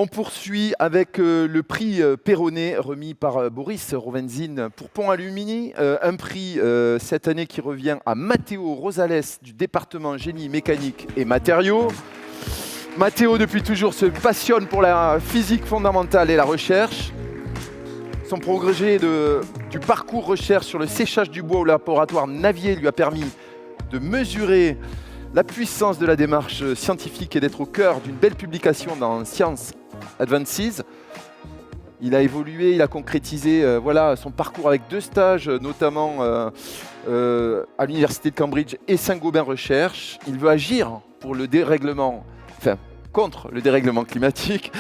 On poursuit avec le prix Perronnet remis par Boris Rovenzin pour Pont Alumini. Un prix cette année qui revient à Matteo Rosales du département génie mécanique et matériaux. Matteo, depuis toujours, se passionne pour la physique fondamentale et la recherche. Son progrès du parcours recherche sur le séchage du bois au laboratoire Navier lui a permis de mesurer la puissance de la démarche scientifique et d'être au cœur d'une belle publication dans Science Advances. Il a évolué, il a concrétisé son parcours avec 2 stages, notamment à l'Université de Cambridge et Saint-Gobain Recherche. Il veut agir pour contre le dérèglement climatique,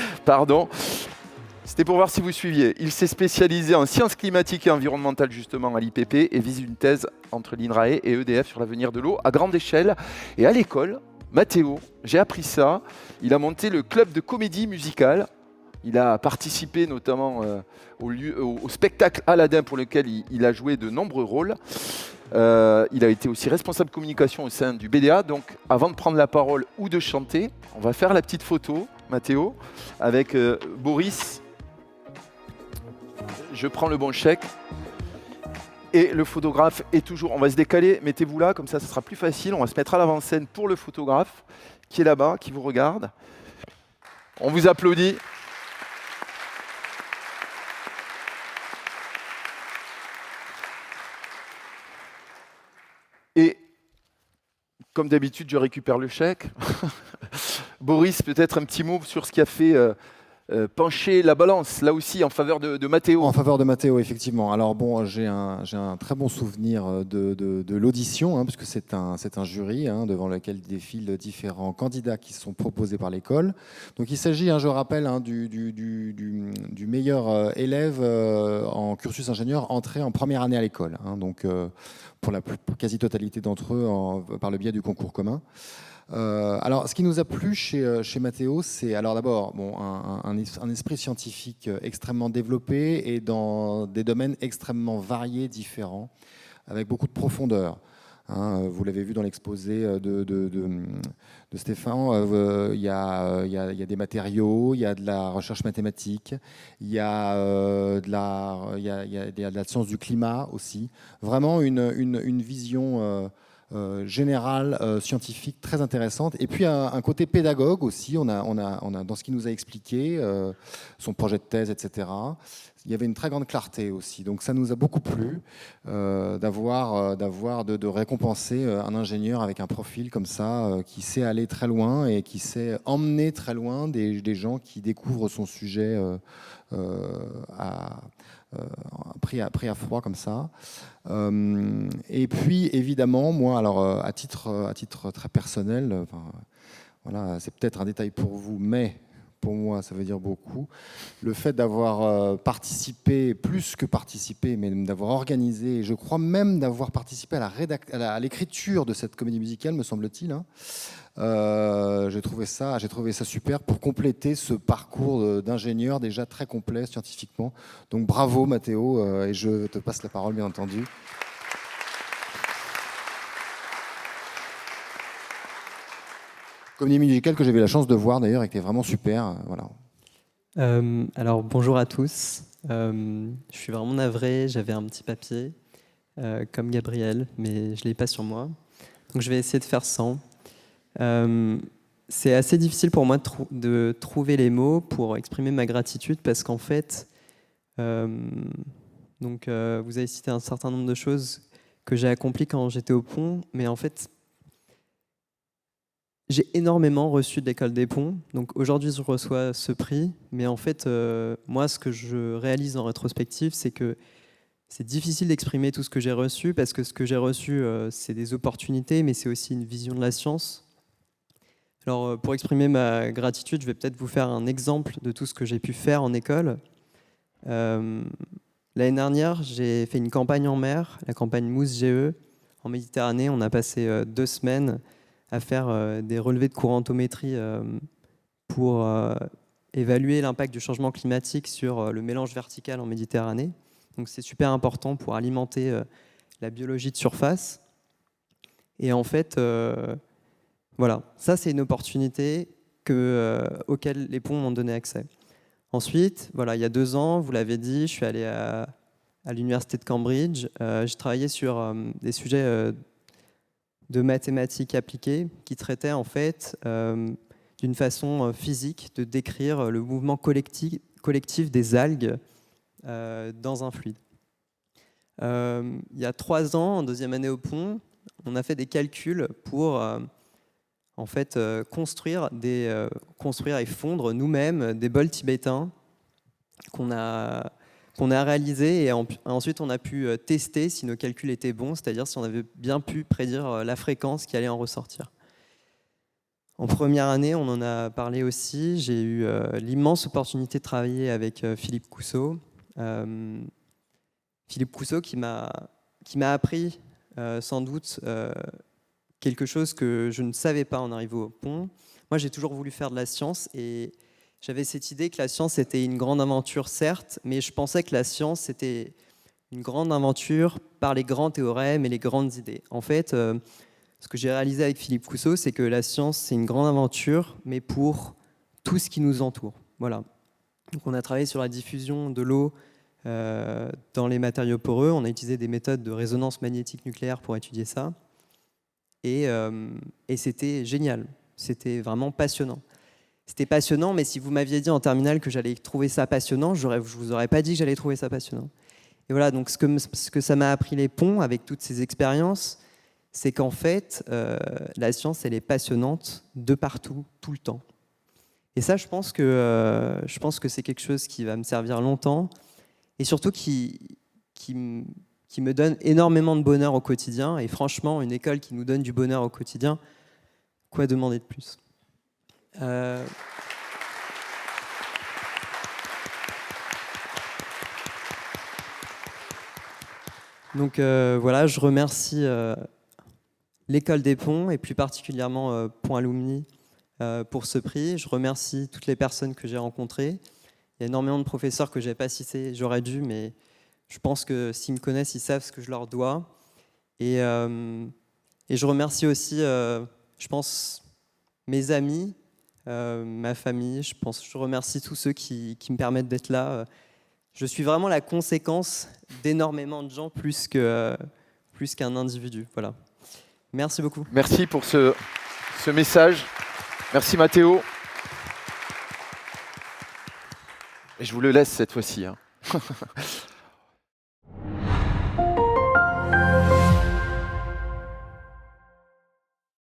C'était pour voir si vous suiviez. Il s'est spécialisé en sciences climatiques et environnementales justement à l'IPP et vise une thèse entre l'INRAE et EDF sur l'avenir de l'eau à grande échelle. Et à l'école, Matteo, j'ai appris ça, il a monté le club de comédie musicale. Il a participé notamment au spectacle Aladdin pour lequel il a joué de nombreux rôles. Il a été aussi responsable communication au sein du BDA. Donc avant de prendre la parole ou de chanter, on va faire la petite photo, Matteo, avec Boris. Je prends le bon chèque. Et le photographe est toujours... On va se décaler, mettez-vous là, comme ça sera plus facile. On va se mettre à l'avant-scène pour le photographe qui est là-bas, qui vous regarde. On vous applaudit. Et comme d'habitude, je récupère le chèque. Boris, peut-être un petit mot sur ce qui a fait pencher la balance, là aussi, en faveur de Matteo. En faveur de Matteo, effectivement. Alors bon, j'ai un très bon souvenir de l'audition, puisque c'est un jury devant lequel défilent différents candidats qui sont proposés par l'école. Donc il s'agit, je rappelle, du meilleur élève en cursus ingénieur entré en première année à l'école. Donc pour la quasi-totalité d'entre eux, par le biais du concours commun. Alors, ce qui nous a plu chez Matteo, c'est alors d'abord un esprit scientifique extrêmement développé et dans des domaines extrêmement variés, différents, avec beaucoup de profondeur. Vous l'avez vu dans l'exposé de Stéphane, il y a des matériaux, il y a de la recherche mathématique, il y a de la science du climat aussi. Vraiment une vision générale, scientifique très intéressante. Et puis un côté pédagogue aussi, on a dans ce qu'il nous a expliqué, son projet de thèse, etc. Il y avait une très grande clarté aussi. Donc ça nous a beaucoup plu de récompenser un ingénieur avec un profil comme ça, qui sait aller très loin et qui sait emmener très loin des gens qui découvrent son sujet pris à froid comme ça. Et puis évidemment, moi, alors à titre très personnel, voilà, c'est peut-être un détail pour vous, mais pour moi, ça veut dire beaucoup. Le fait d'avoir participé, plus que participé, mais d'avoir organisé, et je crois même d'avoir participé à l'écriture de cette comédie musicale, me semble-t-il. J'ai trouvé ça super pour compléter ce parcours d'ingénieur déjà très complet scientifiquement. Donc bravo Matteo, et je te passe la parole bien entendu. Comédie musicale que j'avais la chance de voir d'ailleurs et qui était vraiment super. Voilà. Alors bonjour à tous. Je suis vraiment navré, j'avais un petit papier comme Gabriel, mais je ne l'ai pas sur moi. Donc je vais essayer de faire sans. C'est assez difficile pour moi de trouver les mots pour exprimer ma gratitude parce qu'en fait, vous avez cité un certain nombre de choses que j'ai accomplies quand j'étais au Pont, mais en fait, j'ai énormément reçu de l'école des Ponts. Donc aujourd'hui, je reçois ce prix, mais en fait, moi, ce que je réalise en rétrospective, c'est que c'est difficile d'exprimer tout ce que j'ai reçu parce que ce que j'ai reçu, c'est des opportunités, mais c'est aussi une vision de la science. Alors, pour exprimer ma gratitude, je vais peut-être vous faire un exemple de tout ce que j'ai pu faire en école. L'année dernière, j'ai fait une campagne en mer, la campagne Mousse GE. En Méditerranée, on a passé 2 semaines à faire des relevés de courantométrie pour évaluer l'impact du changement climatique sur le mélange vertical en Méditerranée. Donc, c'est super important pour alimenter la biologie de surface. Et en fait... voilà, ça c'est une opportunité auxquels les ponts m'ont donné accès. Ensuite, voilà, il y a 2 ans, vous l'avez dit, je suis allé à l'université de Cambridge. J'ai travaillé sur des sujets de mathématiques appliquées qui traitaient en fait d'une façon physique de décrire le mouvement collectif des algues dans un fluide. Il y a 3 ans, en 2e année au pont, on a fait des calculs pour en fait, construire et fondre nous-mêmes des bols tibétains qu'on a réalisés, et ensuite on a pu tester si nos calculs étaient bons, c'est-à-dire si on avait bien pu prédire la fréquence qui allait en ressortir. En première année, on en a parlé aussi, j'ai eu l'immense opportunité de travailler avec Philippe Cousseau. Philippe Cousseau qui m'a appris sans doute quelque chose que je ne savais pas en arrivant au pont. Moi, j'ai toujours voulu faire de la science et j'avais cette idée que la science était une grande aventure, certes, mais je pensais que la science était une grande aventure par les grands théorèmes et les grandes idées. En fait, ce que j'ai réalisé avec Philippe Cousseau, c'est que la science, c'est une grande aventure, mais pour tout ce qui nous entoure. Voilà. Donc, on a travaillé sur la diffusion de l'eau dans les matériaux poreux. On a utilisé des méthodes de résonance magnétique nucléaire pour étudier ça. Et c'était génial, c'était vraiment passionnant. C'était passionnant, mais si vous m'aviez dit en terminale que j'allais trouver ça passionnant, je ne vous aurais pas dit que j'allais trouver ça passionnant. Et voilà, donc ce que ça m'a appris les ponts avec toutes ces expériences, c'est qu'en fait, la science, elle est passionnante de partout, tout le temps. Et ça, je pense que c'est quelque chose qui va me servir longtemps, et surtout qui me donne énormément de bonheur au quotidien. Et franchement, une école qui nous donne du bonheur au quotidien, quoi demander de plus ? Donc voilà, je remercie l'école des ponts et plus particulièrement Pont Alumni pour ce prix. Je remercie toutes les personnes que j'ai rencontrées. Il y a énormément de professeurs que je n'ai pas cités, j'aurais dû, mais je pense que s'ils me connaissent, ils savent ce que je leur dois. Et je remercie aussi, je pense, mes amis, ma famille. Je remercie tous ceux qui me permettent d'être là. Je suis vraiment la conséquence d'énormément de gens plus qu'un individu. Voilà. Merci beaucoup. Merci pour ce message. Merci Mathéo. Et je vous le laisse cette fois-ci.